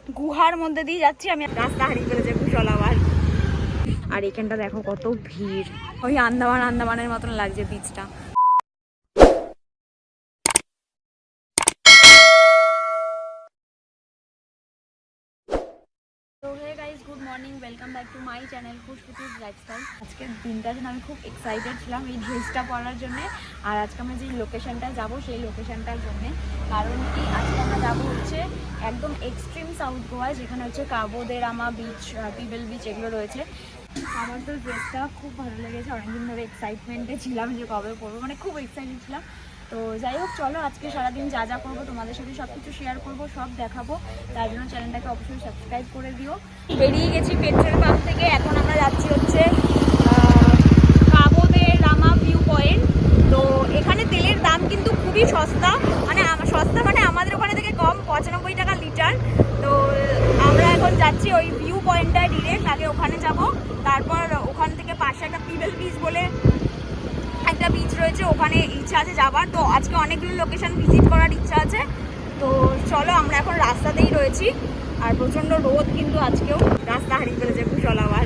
গুহার মধ্যে দিয়ে যাচ্ছি। আমি রাস্তা হারিয়ে ফেলেছে কুশল আবার। আর এখানটা দেখো কত ভিড়, ওই আন্দামানের মতন লাগছে বিচটা। তো hey guys, good morning, welcome back to my channel খুশবুতির লাইফস্টাইল। আজকের দিনটার জন্য আমি খুব এক্সাইটেড ছিলাম এই ড্রেসটা পরার জন্য। আর আজকে আমরা যে লোকেশনটায় যাব সেই লোকেশনটার জন্য, কারণ কি আজকে আমরা যাবো হচ্ছে একদম এক্সট্রিম সাউথ গোয়ায়, যেখানে হচ্ছে কাবো দে রামা বিচ, পিবেল বিচ এগুলো রয়েছে। আমার তো ড্রেসটা খুব ভালো লেগেছে, অনেকদিন ধরে এক্সাইটমেন্টে ছিলাম যে কবে পরবো, মানে খুব এক্সাইটেড ছিলাম। তো যাই হোক, চলো আজকে সারাদিন যা যা করবো তোমাদের সাথে সব কিছু শেয়ার করবো, সব দেখাবো। তার জন্য চ্যানেলটাকে অবশ্যই সাবস্ক্রাইব করে দিও। বেরিয়ে গেছি পেট্রোল পাম্প থেকে, এখন আমরা যাচ্ছি হচ্ছে কাবো দে রামা ভিউ পয়েন্ট। তো এখানে তেলের দাম কিন্তু খুবই সস্তা, মানে আমাদের ওখানে থেকে কম, 95 টাকা লিটার। তো আমরা এখন যাচ্ছি ওই ভিউ পয়েন্টটায় ডিরেক্ট, আগে ওখানে যাব, তারপর ওখান থেকে পাশে একটা পিবেল বিচ বলে একটা বিচ রয়েছে, ওখানে ইচ্ছা আছে যাবার। তো আজকে অনেকগুলো লোকেশন ভিজিট করার ইচ্ছা আছে। তো চলো, আমরা এখন রাস্তাতেই রয়েছি। আর প্রচণ্ড রোদ কিন্তু আজকেও, রাস্তা হারিয়ে ফেলেছে কুশল আবার।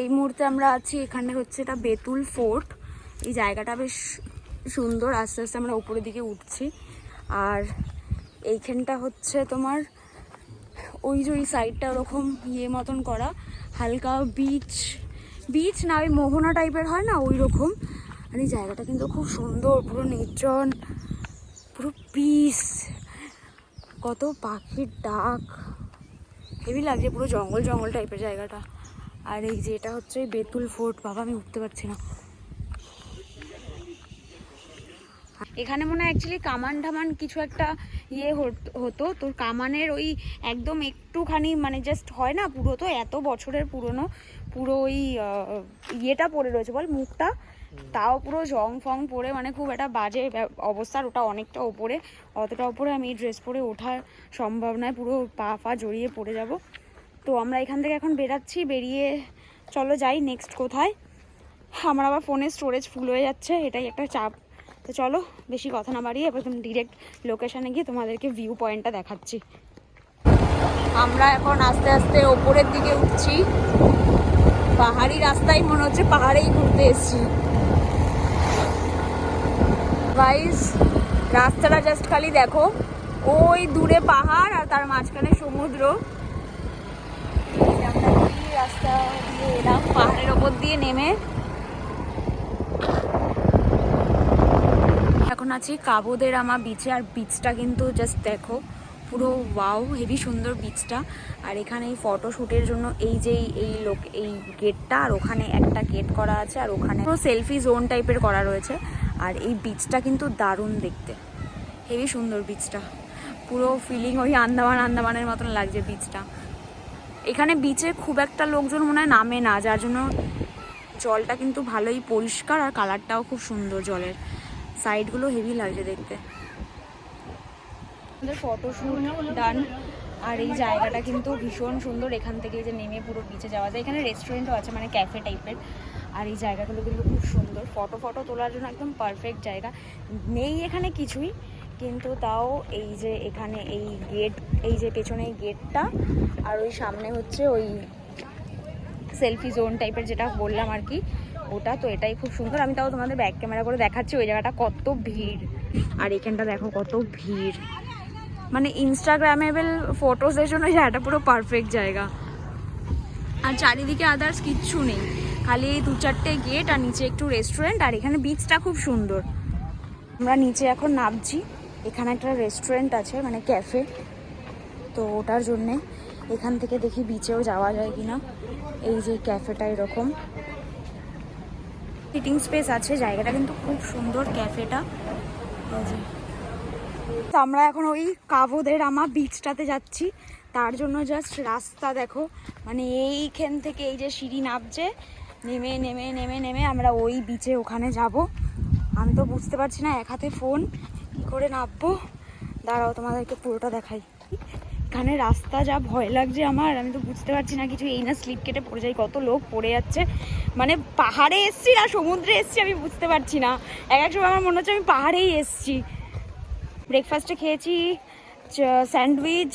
এই মুহূর্তে আমরা আছি এখানে হচ্ছে এটা বেতুল ফোর্ট। এই জায়গাটা বেশ সুন্দর, আস্তে আস্তে আমরা উপরের দিকে উঠছি। আর এইখানটা হচ্ছে তোমার ওই যে ওই সাইডটা ওরকম মতন করা, হালকা বিচ না, ওই মোহনা টাইপের হয় না ওই রকম। আর এই জায়গাটা কিন্তু খুব সুন্দর, পুরো নির্জন, পুরো পিস, কত পাখির ডাক, হেভি লাগছে, পুরো জঙ্গল জঙ্গল টাইপের জায়গাটা। আর এই যে এটা হচ্ছে বেতুল ফোর্ট। বাবা, আমি উঠতে পারছি না। এখানে মনে হয় অ্যাকচুয়ালি কামান ঢামান কিছু একটা হতো। তোর কামানের ওই একদম একটুখানি মানে জাস্ট হয় না, পুরো তো এত বছরের পুরনো, পুরো ওই ইয়েটা পড়ে রয়েছে বল, মুখটা, তাও পুরো জং ফং পরে, মানে খুব একটা বাজে অবস্থার। ওটা অনেকটা ওপরে, অতটা ওপরে আমি ড্রেস পরে ওঠার সম্ভব নয়, পুরো পা ফা জড়িয়ে পড়ে যাব। তো আমরা এখান থেকে এখন বেরাচ্ছি, বেরিয়ে চলো যাই নেক্সট কোথায়। আমার আবার ফোনের স্টোরেজ ফুল হয়ে যাচ্ছে, এটাই একটা চাপ। তো চলো, বেশি কথা না বাড়িয়ে এবার ডিরেক্ট লোকেশানে গিয়ে তোমাদেরকে ভিউ পয়েন্টটা দেখাচ্ছি। আমরা এখন আস্তে আস্তে ওপরের দিকে উঠছি, পাহাড়ি রাস্তায়, মনে হচ্ছে পাহাড়েই ঘুরতে এসেছি। গাইস, রাস্তাটা জাস্ট খালি দেখো, ওই দূরে পাহাড় আর তার মাঝখানে সমুদ্র। আমরা কি রাস্তা দিয়ে এলাম, পাহাড়ের ওপর দিয়ে নেমে এখন আছি কাবো দে রামা বিচে। আর বিচটা কিন্তু জাস্ট দেখো, পুরো ওয়াও, হেভি সুন্দর বিচটা। আর এখানে এই ফটোশ্যুটের জন্য এই গেটটা, আর ওখানে একটা গেট করা আছে, আর ওখানে পুরো সেলফি জোন টাইপের করা রয়েছে। আর এই বিচটা কিন্তু দারুণ দেখতে, হেভি সুন্দর বিচটা, পুরো ফিলিং ওই আন্দামানের মতন লাগছে বিচটা। এখানে বিচে খুব একটা লোকজন মনে হয় নামে না, যার জন্য জলটা কিন্তু ভালোই পরিষ্কার, আর কালারটাও খুব সুন্দর জলের, সাইডগুলো হেভি লাগছে দেখতে। আমাদের ফটোশ্যুট ডান। আর এই জায়গাটা কিন্তু ভীষণ সুন্দর, এখান থেকে যে নেমে পুরো বিচে যাওয়া যায়। এখানে রেস্টুরেন্টও আছে, মানে ক্যাফে টাইপের। আর এই জায়গাগুলো কিন্তু খুব সুন্দর, ফটো তোলার জন্য একদম পারফেক্ট জায়গা। নেই এখানে কিছুই, কিন্তু তাও এই যে এখানে এই গেট, এই যে পেছনে এই গেটটা, আর ওই সামনে হচ্ছে ওই সেলফি জোন টাইপের যেটা বললাম আর কি, ওটা। তো এটাই খুব সুন্দর। আমি তাও তোমাদের ব্যাক ক্যামেরা করে দেখাচ্ছি ওই জায়গাটা কত ভিড়। আর এখানটা দেখো কত ভিড়, মানে ইনস্টাগ্রামেবল ফটোসের জন্য জায়গাটা পুরো পারফেক্ট জায়গা। আর চারিদিকে আদার্স কিচ্ছু নেই, খালি এই 2-4টে গেট, আর নিচে একটু রেস্টুরেন্ট। আর এখানে বিচটা খুব সুন্দর। আমরা নিচে এখন নামছি, এখানে একটা রেস্টুরেন্ট আছে, মানে ক্যাফে। তো ওটার জন্যে এখান থেকে দেখি বিচেও যাওয়া যায় কিনা। এই যে ক্যাফেটা এরকম সিটিং স্পেস আছে, জায়গাটা কিন্তু খুব সুন্দর ক্যাফেটা। তো আমরা এখন ওই কাবো দে রামা বিচটাতে যাচ্ছি, তার জন্য জাস্ট রাস্তা দেখো, মানে এইখান থেকে এই যে সিঁড়ি নামছে, নেমে নেমে নেমে নেমে আমরা ওই বিচে ওখানে যাব। আমি তো বুঝতে পারছি না, এক হাতে ফোন, কী করে নামবো। দাঁড়াও তোমাদেরকে পুরোটা দেখাই। এখানে রাস্তা যা ভয় লাগছে আমার, আমি তো বুঝতে পারছি না কিছু। এই না স্লিপ কেটে পড়ে যাই, কত লোক পড়ে যাচ্ছে, মানে পাহাড়ে এসছি না সমুদ্রে এসছি আমি বুঝতে পারছি না। এক সময় আমার মনে হচ্ছে আমি পাহাড়েই এসছি। ব্রেকফাস্টে খেয়েছি স্যান্ডউইচ,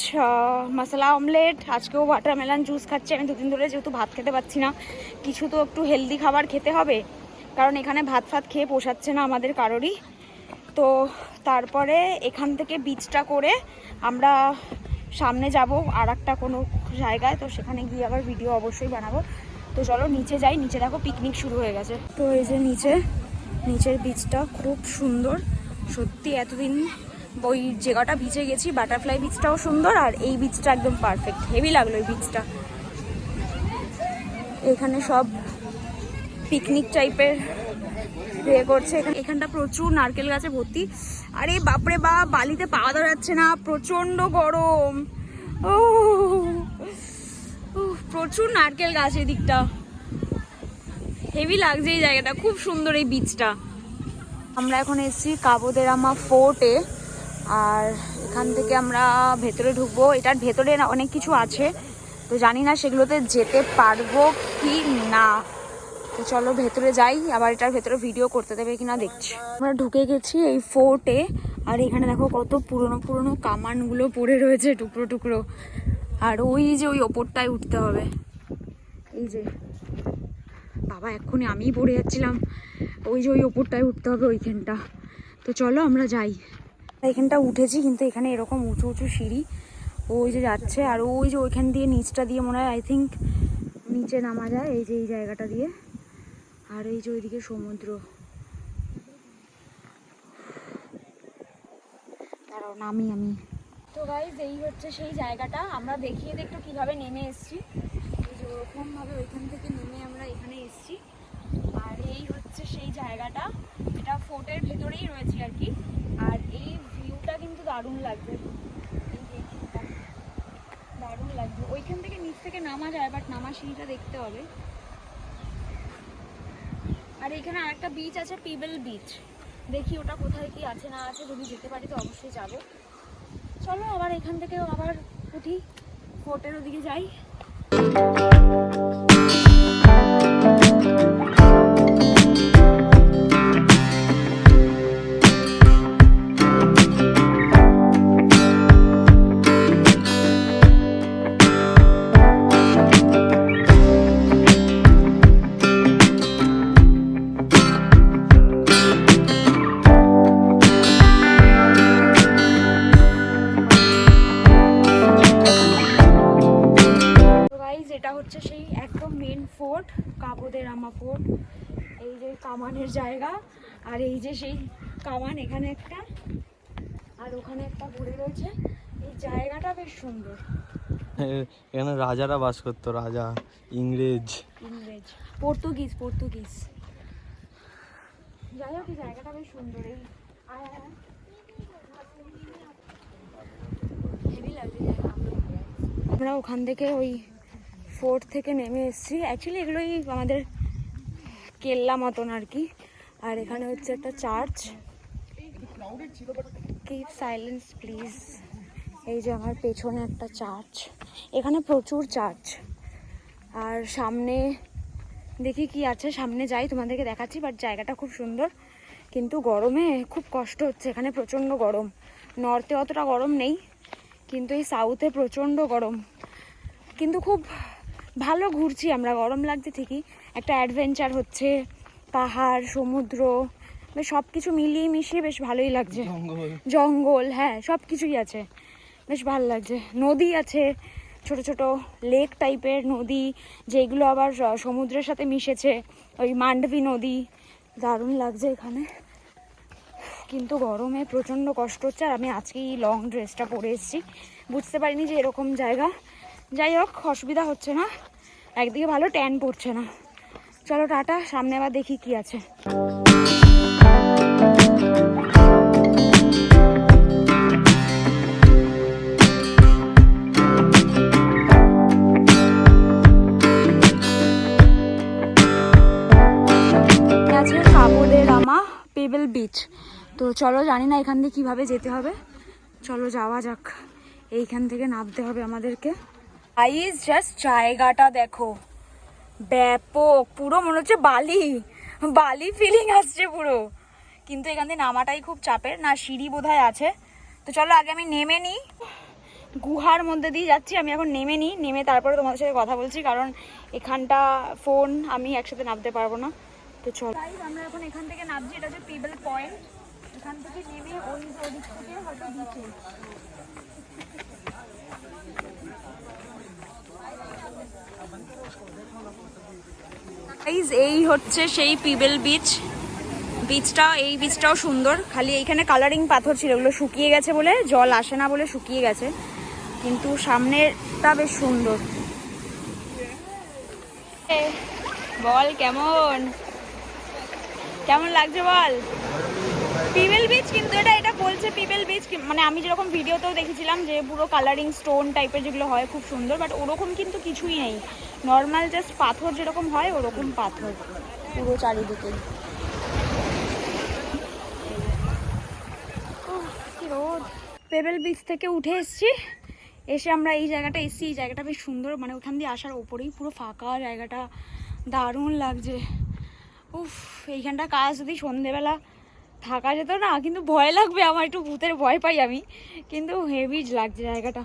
মশলা অমলেট, আজকেও ওয়াটারমেলন জুস খাচ্ছি। আমি দুদিন ধরে যেহেতু ভাত খেতে পারছি না, কিছু তো একটু হেলদি খাবার খেতে হবে, কারণ এখানে ভাত ফাত খেয়ে পোষাচ্ছে না আমাদের কারোরই। তো তারপরে এখান থেকে বিচটা করে আমরা সামনে যাব আর একটা কোনো জায়গায়, তো সেখানে গিয়ে আবার ভিডিও অবশ্যই বানাবো। তো চলো নিচে যাই, নিচে দেখো পিকনিক শুরু হয়ে গেছে। তো এই যে নিচের বিচটা খুব সুন্দর সত্যি। এতদিন ওই জায়গাটা ভিজে গেছি, বাটারফ্লাই বিচটাও সুন্দর, আর এই বিচটা একদম পারফেক্ট, হেভি লাগলো এই বিচটা। এখানে সব পিকনিক টাইপের করছে, এখানটা প্রচুর নারকেল গাছে ভর্তি। আরে বাপরে বাপ, বালিতে পা দেওয়া যাচ্ছে না, প্রচন্ড গরম। ও প্রচুর নারকেল গাছ এদিকটা, হেভি লাগছে এই জায়গাটা, খুব সুন্দর এই বিচটা। আমরা এখন এসেছি কাবো দে রামা ফোর্টে, আর এখান থেকে আমরা ভেতরে ঢুকবো। এটার ভেতরে অনেক কিছু আছে, তো জানি না সেগুলোতে যেতে পারবো কি না। তো চলো ভেতরে যাই, আবার এটার ভেতরে ভিডিও করতে দেবে কিনা দেখছি। আমরা ঢুকে গেছি এই ফোর্টে, আর এখানে দেখো কত পুরনো পুরনো কামানগুলো পড়ে রয়েছে টুকরো টুকরো। আর ওই যে ওই ওপরটায় উঠতে হবে, এই যে বাবা এক্ষুনি আমিই পড়ে যাচ্ছিলাম, ওই যে ওই ওপরটায় উঠতে হবে ওইখানটা। তো চলো আমরা যাই। এখানটা উঠেছি, কিন্তু এখানে এরকম উঁচু উঁচু সিঁড়ি ওই যে যাচ্ছে, আর ওই যে ওইখান দিয়ে নিচটা দিয়ে মনে হয় আই থিঙ্ক নিচে নামা যায়, এই যে এই জায়গাটা দিয়ে। আর এই যে ওইদিকে সমুদ্র, দাঁড়াও নামি আমি। তো গাইজ এই হচ্ছে সেই জায়গাটা, আমরা দেখিয়ে একটু কিভাবে নেমে এসেছি। এই যে ওরকমভাবে ওইখান থেকে নেমে আমরা এখানে এসেছি, আর এই হচ্ছে সেই জায়গাটা। এটা ফোর্টের ভেতরেই রয়েছে আর কি। আর এই ভিউটা কিন্তু দারুণ লাগবে, দারুণ লাগবে। ওইখান থেকে নিচ থেকে নামা যায়, বাট নামার সিঁড়িটা দেখতে হবে। আর এখানে আরেকটা বিচ আছে, পিবেল বিচ, দেখি ওটা কোথায় কি আছে না আছে, যদি যেতে পারি তো অবশ্যই যাব। চলো আবার এখান থেকে আবার উঠি, ফোর্টের ওদিকে যাই। এটা হচ্ছে সেই একদম মেন ফোর্ট, কাবো দে রামা ফোর্ট। এই যে কামানের জায়গা, আর এই যে সেই কামান এখানে একটা, আর ওখানে একটা পড়ে রয়েছে। এই জায়গাটা বেশ সুন্দর। এখানে রাজারা বাস করতো, রাজা, ইংরেজ, পর্তুগিজ। যাই হোক এই জায়গাটা বেশ সুন্দর। এই আমরা ওখান থেকে ওই ফোর্ট থেকে নেমে এসেছি। অ্যাকচুয়ালি এগুলোই আমাদের কেল্লা মতন আর কি। আর এখানে হচ্ছে একটা চার্চ, কিপ সাইলেন্স প্লিজ। এই যে আমার পেছনে একটা চার্চ, এখানে প্রচুর চার্চ। আর সামনে দেখি কি আছে, সামনে যাই তোমাদেরকে দেখাচ্ছি। বাট জায়গাটা খুব সুন্দর, কিন্তু গরমে খুব কষ্ট হচ্ছে, এখানে প্রচণ্ড গরম। নর্থে অতটা গরম নেই, কিন্তু এই সাউথে প্রচণ্ড গরম। কিন্তু খুব ভালো ঘুরছি আমরা, গরম লাগছে ঠিকই, একটা অ্যাডভেঞ্চার হচ্ছে, পাহাড়, সমুদ্র, বেশ সব কিছু মিলিয়ে মিশিয়ে বেশ ভালোই লাগছে। জঙ্গল, হ্যাঁ সব কিছুই আছে, বেশ ভালো লাগছে। নদী আছে, ছোট ছোট লেক টাইপের নদী, যেগুলো আবার সমুদ্রের সাথে মিশেছে, ওই মান্ডভি নদী, দারুণ লাগছে এখানে। কিন্তু গরমে প্রচণ্ড কষ্ট হচ্ছে, আর আমি আজকেই লং ড্রেসটা পরে এসেছি, বুঝতে পারিনি যে এরকম জায়গা। যাই হোক অসুবিধা হচ্ছে না, একদিকে ভালো ট্যান পড়ছে না। চলো টাটা, সামনে আবার দেখি কি আছে। আছে কাবো দে রামা পেবেল বিচ। তো চলো, জানি না এখান দিয়ে কীভাবে যেতে হবে, চলো যাওয়া যাক। এইখান থেকে নামতে হবে আমাদেরকে। গাইস জাস্ট জায়গাটা দেখো, ব্যাপক, পুরো মনে হচ্ছে বালি ফিলিং আসছে পুরো। কিন্তু এখান দিয়ে নামাটাই খুব চাপের, না সিঁড়ি বোধহয় আছে, তো চলো আগে আমি নেমে নিই, গুহার মধ্যে দিয়ে যাচ্ছি আমি এখন, নেমে তারপরে তোমাদের সাথে কথা বলছি, কারণ এখানটা ফোন আমি একসাথে নামতে পারবো না। তো চলো আমরা এখন এখান থেকে নামছি, এটা হচ্ছে পিবেল পয়েন্ট। এখান থেকে নেমে ওই ওদিক থেকে হয়তো দিচ্ছে। এই হচ্ছে সেই পিবেল বিচ। এই বিচটাও সুন্দর, খালি এইখানে কালারিং পাথর ছিল, ওগুলো শুকিয়ে গেছে বলে, জল আসে না বলে শুকিয়ে গেছে, কিন্তু সামনেরটা বেশ সুন্দর। বল কেমন কেমন লাগছে বল? পিবেল বিচ, কিন্তু এটা বলছে পিবেল বিচ, মানে আমি যেরকম ভিডিওতেও দেখেছিলাম যে পুরো কালারিং স্টোন টাইপের যেগুলো হয় খুব সুন্দর, বাট ওরকম কিন্তু কিছুই নেই, নর্মাল জাস্ট পাথর যেরকম হয় ওরকম পাথর পুরো চারিদিকে। পেবেল বিচ থেকে উঠে এসে আমরা এই জায়গাটা এসেছি, এই জায়গাটা বেশ সুন্দর, মানে ওখান দিয়ে আসার ওপরেই পুরো ফাঁকা জায়গাটা, দারুণ লাগছে। উফ, এইখানটা কাজ যদি সন্ধেবেলা থাকা যেত না, কিন্তু ভয় লাগবে আমার, একটু ভূতের ভয় পাই আমি, কিন্তু হেভি লাগছে জায়গাটা।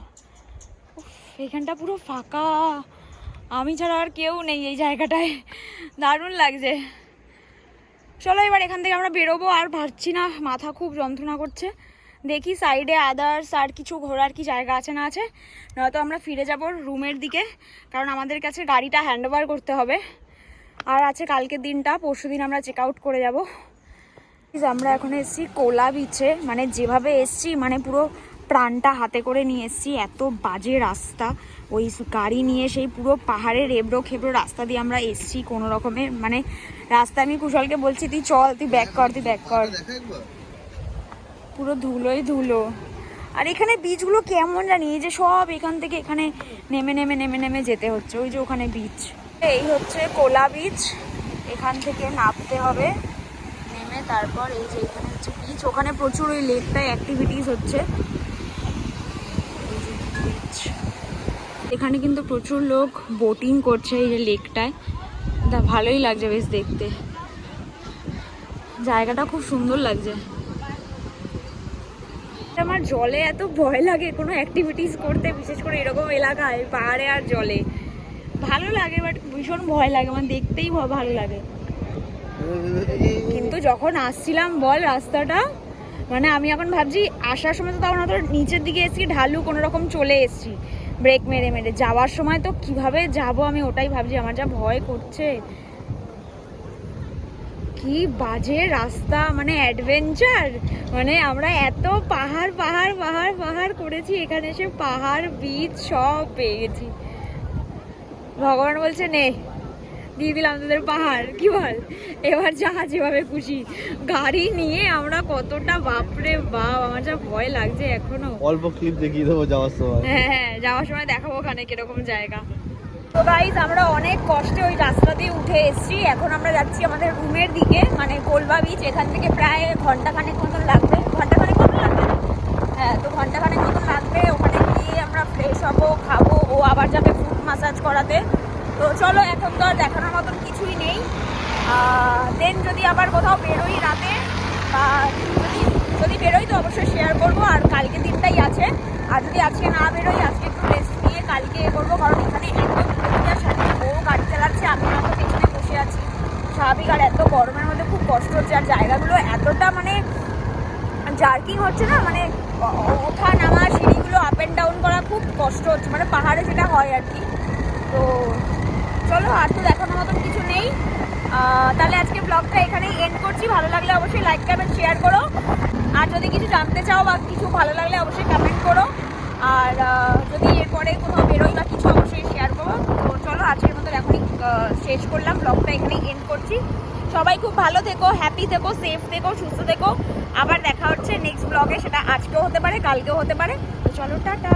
উফ, এইখানটা পুরো ফাঁকা, আমি ছাড়া আর কেউ নেই এই জায়গাটায়, দারুণ লাগছে। চলো এবার এখান থেকে আমরা বেরোবো, আর পারছি না, মাথা খুব যন্ত্রণা করছে। দেখি সাইডে আদার্স আর কিছু ঘোরার কি জায়গা আছে না আছে, নয়তো আমরা ফিরে যাব রুমের দিকে, কারণ আমাদের কাছে গাড়িটা হ্যান্ডওভার করতে হবে, আর আছে কালকের দিনটা, পরশুদিন আমরা চেক আউট করে যাব। আমরা এখন এসেছি কোলা বিচে, মানে যেভাবে এসছি মানে পুরো প্রাণটা হাতে করে নিয়ে এসেছি, এত বাজে রাস্তা, ওই গাড়ি নিয়ে সেই পুরো পাহাড়ের এবড়ো খেবড়ো রাস্তা দিয়ে আমরা এসছি কোনো রকমের, মানে রাস্তা আমি কুশলকে বলছি তুই চল, তুই ব্যাক কর, পুরো ধুলোই ধুলো। আর এখানে বীজগুলো কেমন জানি, এই যে সব এখান থেকে এখানে নেমে যেতে হচ্ছে, ওই যে ওখানে বীজ। এই হচ্ছে কোলা বীচ, এখান থেকে নামতে হবে, নেমে তারপর এই যে এখানে হচ্ছে বীচ, ওখানে প্রচুর ওই লেকটায় অ্যাক্টিভিটিস হচ্ছে। এখানে কিন্তু প্রচুর লোক বোটিং করছে এই যে লেকটায়, ভালোই লাগছে বেশ দেখতে, জায়গাটা খুব সুন্দর লাগছে। আমার জলে এত ভয় লাগে কোনো অ্যাক্টিভিটিস করতে, বিশেষ করে এরকম এলাকায় পাহাড়ে আর জলে, ভালো লাগে বাট ভীষণ ভয় লাগে, মানে দেখতেই ভালো লাগে। কিন্তু যখন আসছিলাম বল রাস্তাটা, মানে আমি এখন ভাবছি আসার সময় তো তখন অত নিচের দিকে এসেছি, ঢালু কোনো রকম চলে এসেছি ব্রেক মেরে, যাওয়ার সময় তো কিভাবে যাব আমি ওটাই ভাবছি, আমার যা ভয় করছে। কি বাজে রাস্তা, মানে অ্যাডভেঞ্চার, মানে আমরা এত পাহাড় করেছি, এখানে এসে পাহাড় বীচ সব পেয়ে গেছি। ভগবান বলছে নে দিয়ে দিলাম তোদের পাহাড়, কি বল, এবার যা যেভাবে খুশি। গাড়ি নিয়ে আমরা কতটা, বাপরে বাপ, আমার যা ভয় লাগছে এখনো। অল্প ক্লিপ দেখিয়ে দেবো যাওয়ার সময়। হ্যাঁ, যাওয়ার সময় দেখাবো ওখানে কিরকম জায়গা। তো গাইস, আমরা অনেক কষ্টে ওই রাস্তা দিয়ে উঠে এসেছি, এখন আমরা যাচ্ছি আমাদের রুমের দিকে, মানে কোলবা বিচ। এখান থেকে প্রায় ঘন্টাখানেক মতন লাগবে, হ্যাঁ, তো ঘন্টাখানেক মতন লাগবে। ওখানে গিয়ে আমরা ফ্রেশ হবো, খাবো, ও আবার যাবে ফুট মাসাজ করাতে। তো চলো, এখন তো আর দেখানোর মতন কিছুই নেই। দেন যদি আবার কোথাও বেরোই রাতে, বা যদি বেরোই তো অবশ্যই শেয়ার করবো। আর কালকে দিনটাই আছে, আর যদি আজকে না বেরোই, আজকে একটু রেস্ট নিয়ে কালকে এ করবো, কারণ এখানে একদম ও গাড়ি চালাচ্ছে, আমি হয়তো পেছনে বসে আছি, স্বাভাবিক। আর এত গরমের মধ্যে খুব কষ্ট হচ্ছে, আর জায়গাগুলো এতটা মানে জার্কিং হচ্ছে না, মানে ওঠা নামা, সিঁড়িগুলো আপ অ্যান্ড ডাউন করা খুব কষ্ট হচ্ছে, মানে পাহাড়ে যেটা হয় আর কি। তো চলো, আর তো দেখানোর মতন কিছু নেই, তাহলে আজকে ব্লগটা এখানেই এন্ড করছি। ভালো লাগলে অবশ্যই লাইক কমেন্ট শেয়ার করো, আর যদি কিছু জানতে চাও বা কিছু ভালো লাগলে অবশ্যই কমেন্ট করো, আর যদি এরপরে কোথাও বেরোই বা কিছু অবশ্যই শেয়ার করো। তো চলো, আজকের মতো এখনই শেষ করলাম, ব্লগটা এখানেই এন্ড করছি। সবাই খুব ভালো থেকো, হ্যাপি থেকো, সেফ থেকো, সুস্থ থেকো। আবার দেখা হচ্ছে নেক্সট ব্লগে, সেটা আজকেও হতে পারে, কালকেও হতে পারে। তো চলো, টাটা।